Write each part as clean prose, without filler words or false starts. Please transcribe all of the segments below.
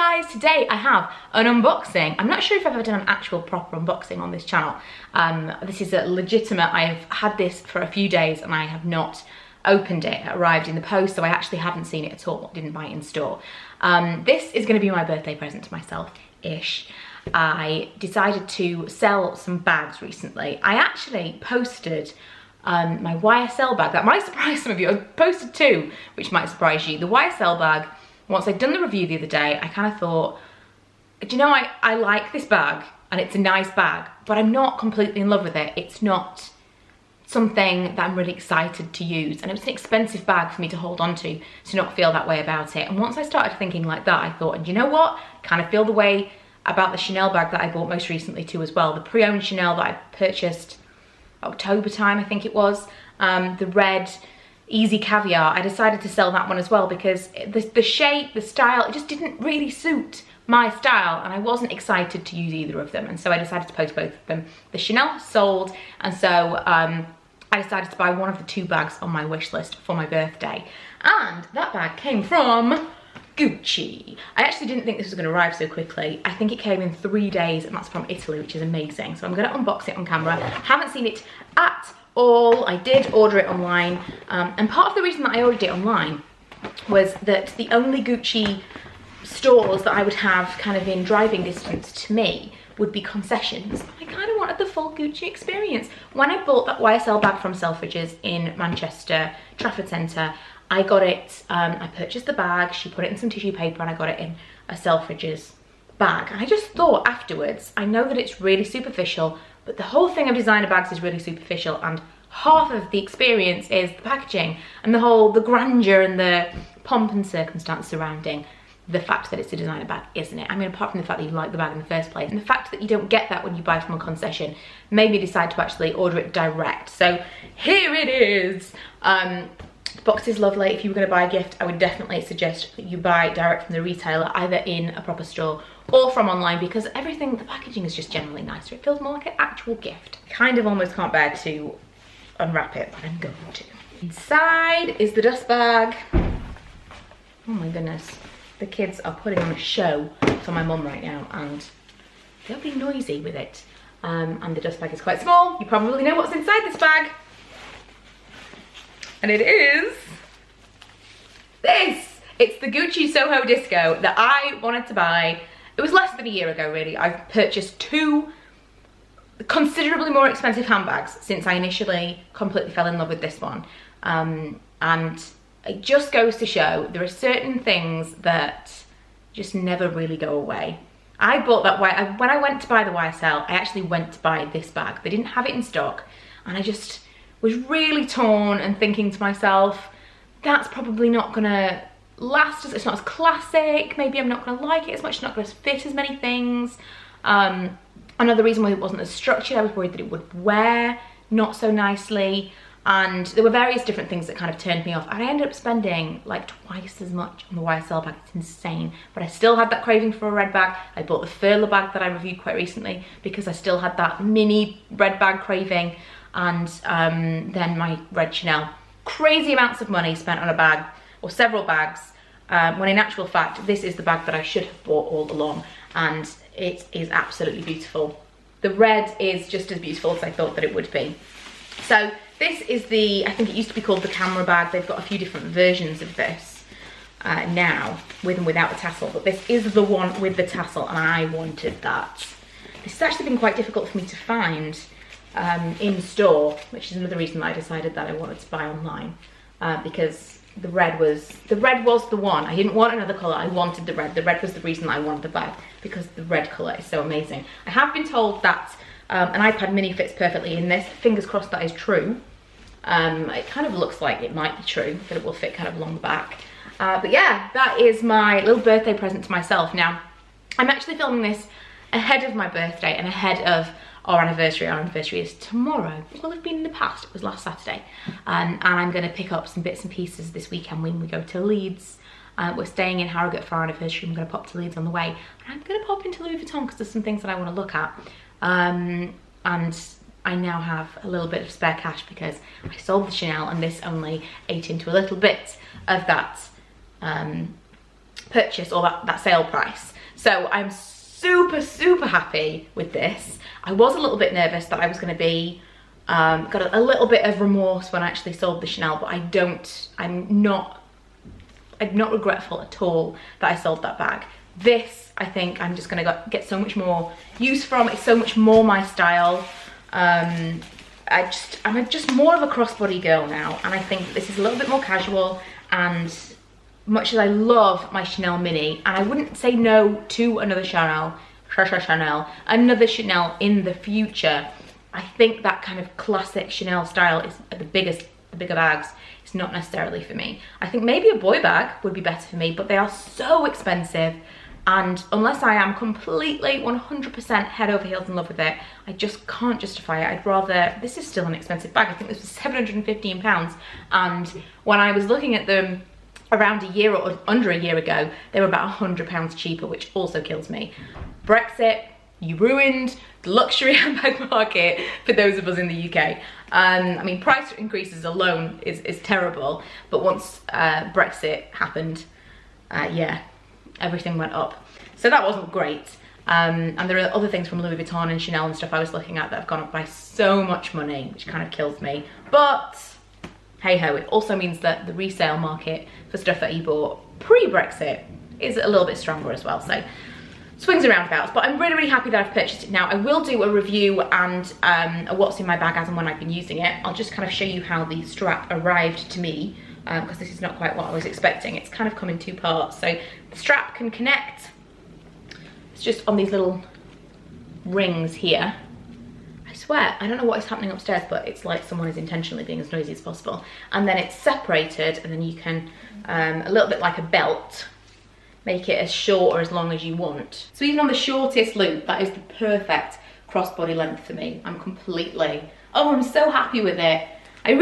guys, today I have an unboxing. I'm not sure if I've ever done an actual proper unboxing on this channel. This is a legitimate, I've had this for a few days and I have not opened it. It arrived in the post, so I actually haven't seen it at all. Didn't buy it in store. This is going to be my birthday present to myself-ish. I decided to sell some bags recently. I actually posted my YSL bag. That might surprise some of you. I posted two, which might surprise you. The YSL bag, once I'd done the review the other day, I kind of thought, do you know, I like this bag and it's a nice bag, but I'm not completely in love with it. It's not something that I'm really excited to use, and it was an expensive bag for me to hold on to not feel that way about it. And once I started thinking like that, I thought, and you know what, kind of feel the way about the Chanel bag that I bought most recently too as well, the pre-owned Chanel that I purchased October time, I think it was, the red Easy Caviar. I decided to sell that one as well because the shape, the style, it just didn't really suit my style, and I wasn't excited to use either of them, and so I decided to post both of them. The Chanel sold, and so I decided to buy one of the two bags on my wish list for my birthday, and that bag came from Gucci. I actually didn't think this was going to arrive so quickly. I think it came in 3 days, and that's from Italy, which is amazing. So I'm going to unbox it on camera. Haven't seen it at all. I did order it online, and part of the reason that I ordered it online was that the only Gucci stores that I would have kind of in driving distance to me would be concessions. I kind of wanted the full Gucci experience. When I bought that YSL bag from Selfridges in Manchester, Trafford Centre, I got it, I purchased the bag, she put it in some tissue paper, and I got it in a Selfridges bag. And I just thought afterwards, I know that it's really superficial, but the whole thing of designer bags is really superficial, and half of the experience is the packaging and the grandeur and the pomp and circumstance surrounding the fact that it's a designer bag, isn't it? I mean, apart from the fact that you like the bag in the first place, and the fact that you don't get that when you buy from a concession made me decide to actually order it direct. So here it is. The box is lovely. If you were going to buy a gift, I would definitely suggest that you buy direct from the retailer, either in a proper store or from online, because everything, the packaging is just generally nicer. It feels more like an actual gift. I kind of almost can't bear to unwrap it, but I'm going to. Inside is the dust bag. Oh my goodness. The kids are putting on a show for my mum right now, and they'll be noisy with it. And the dust bag is quite small. You probably know what's inside this bag. And it is this. It's the Gucci Soho Disco that I wanted to buy. It was less than a year ago, really. I've purchased two considerably more expensive handbags since I initially completely fell in love with this one. And it just goes to show there are certain things that just never really go away. I bought that, when I went to buy the YSL, I actually went to buy this bag. They didn't have it in stock, and I just was really torn and thinking to myself, that's probably not gonna last, it's not as classic, maybe I'm not gonna like it as much, it's not gonna fit as many things. Another reason why it wasn't as structured, I was worried that it would wear not so nicely, and there were various different things that kind of turned me off. And I ended up spending like twice as much on the YSL bag. It's insane, but I still had that craving for a red bag. I bought the Furla bag that I reviewed quite recently because I still had that mini red bag craving, and then my red Chanel. Crazy amounts of money spent on a bag, or several bags, when in actual fact this is the bag that I should have bought all along, and it is absolutely beautiful. The red is just as beautiful as I thought that it would be. So this is the, I think it used to be called the camera bag. They've got a few different versions of this now, with and without the tassel, but this is the one with the tassel, and I wanted that. This has actually been quite difficult for me to find in store, which is another reason that I decided that I wanted to buy online, because the red was the one. I didn't want another colour, I wanted the red. The red was the reason that I wanted the bag, because the red colour is so amazing. I have been told that an iPad mini fits perfectly in this. Fingers crossed that is true. It kind of looks like it might be true, that it will fit kind of along the back. But yeah, that is my little birthday present to myself. Now, I'm actually filming this ahead of my birthday and ahead of our anniversary. Our anniversary is tomorrow. It will have been in the past, it was last Saturday. And I'm gonna pick up some bits and pieces this weekend when we go to Leeds. We're staying in Harrogate for our anniversary. I'm gonna pop to Leeds on the way. And I'm gonna pop into Louis Vuitton because there's some things that I wanna look at. And I now have a little bit of spare cash because I sold the Chanel, and this only ate into a little bit of that purchase, or that sale price. So I'm super, super happy with this. I was a little bit nervous that I was going to be, got a little bit of remorse when I actually sold the Chanel, but I'm not regretful at all that I sold that bag. This, I think I'm just going to get so much more use from. It's so much more my style. I'm just more of a crossbody girl now, and I think this is a little bit more casual. And much as I love my Chanel Mini, and I wouldn't say no to another Chanel in the future, I think that kind of classic Chanel style is the bigger bags. It's not necessarily for me. I think maybe a boy bag would be better for me, but they are so expensive. And unless I am completely 100% head over heels in love with it, I just can't justify it. I'd rather, this is still an expensive bag. I think this was £715. And when I was looking at them around a year or under a year ago, they were about £100 cheaper, which also kills me. Brexit, you ruined the luxury handbag market for those of us in the UK. I mean, price increases alone is terrible, but once Brexit happened, yeah, everything went up. So that wasn't great. And there are other things from Louis Vuitton and Chanel and stuff I was looking at that have gone up by so much money, which kind of kills me. But hey ho, it also means that the resale market for stuff that you bought pre-Brexit is a little bit stronger as well. So swings and roundabouts, but I'm really, really happy that I've purchased it now. I will do a review and a what's in my bag as and when I've been using it. I'll just kind of show you how the strap arrived to me, because this is not quite what I was expecting. It's kind of come in two parts. So the strap can connect. It's just on these little rings here. I swear, I don't know what is happening upstairs, but it's like someone is intentionally being as noisy as possible. And then it's separated, and then you can, a little bit like a belt, make it as short or as long as you want. So even on the shortest loop, that is the perfect crossbody length for me. I'm so happy with it. I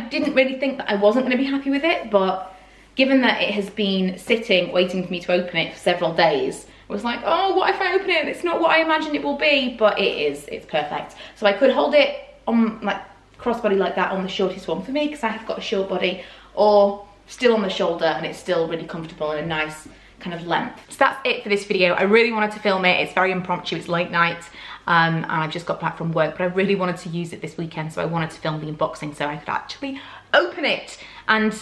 didn't really think that I wasn't gonna be happy with it, but given that it has been sitting, waiting for me to open it for several days, I was like, oh, what if I open it? It's not what I imagined it will be, but it is, it's perfect. So I could hold it on like crossbody like that on the shortest one for me, because I have got a short body, or still on the shoulder and it's still really comfortable and a nice kind of length. So that's it for this video. I really wanted to film it. It's very impromptu, it's late night, and I've just got back from work, but I really wanted to use it this weekend, so I wanted to film the unboxing so I could actually open it and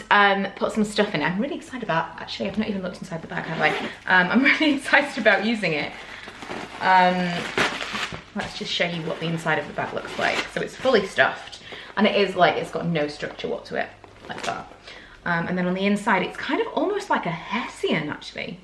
put some stuff in it. I'm really excited about, actually I've not even looked inside the bag, have I? I'm really excited about using it. Let's just show you what the inside of the bag looks like. So it's fully stuffed, and it is like, it's got no structure to it, like that. And then on the inside, it's kind of almost like a hessian, actually.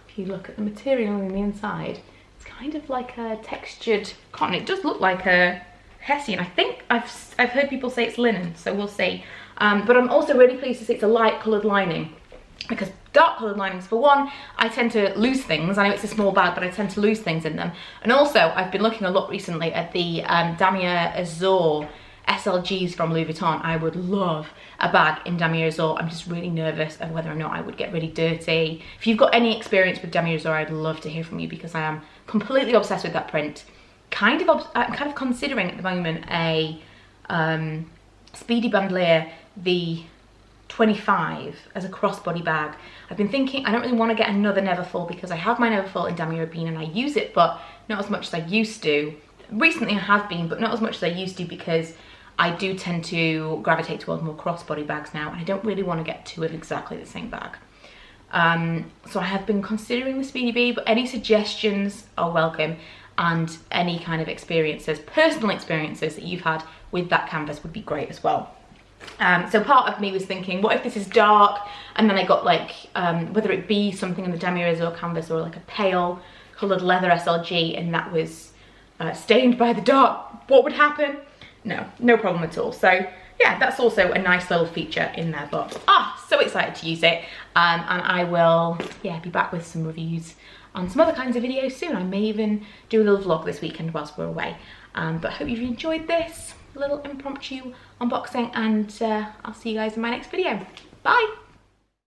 If you look at the material on the inside, it's kind of like a textured cotton. It does look like a hessian. I think I've heard people say it's linen, so we'll see. But I'm also really pleased to see it's a light coloured lining, because dark coloured linings, for one, I tend to lose things. I know it's a small bag, but I tend to lose things in them. And also, I've been looking a lot recently at the Damier Azur SLGs from Louis Vuitton. I would love a bag in Damier Azur. I'm just really nervous of whether or not I would get really dirty. If you've got any experience with Damier Azur, I'd love to hear from you, because I am completely obsessed with that print. I'm kind of considering at the moment a Speedy Bandolier V25 as a crossbody bag. I've been thinking, I don't really want to get another Neverfull, because I have my Neverfull in Damier Ebene and I use it, but not as much as I used to. Recently I have been, but not as much as I used to, because I do tend to gravitate towards more crossbody bags now, and I don't really want to get two of exactly the same bag. So I have been considering the Speedy B, but any suggestions are welcome, and any kind of experiences, personal experiences that you've had with that canvas would be great as well. So part of me was thinking, what if this is dark, and then I got like, whether it be something in the Damier Azur canvas or like a pale coloured leather SLG, and that was stained by the dark, what would happen? No problem at all. So yeah, that's also a nice little feature in there, but so excited to use it. And I will, yeah, be back with some reviews on some other kinds of videos soon. I may even do a little vlog this weekend whilst we're away. But I hope you've enjoyed this little impromptu unboxing, and I'll see you guys in my next video. Bye!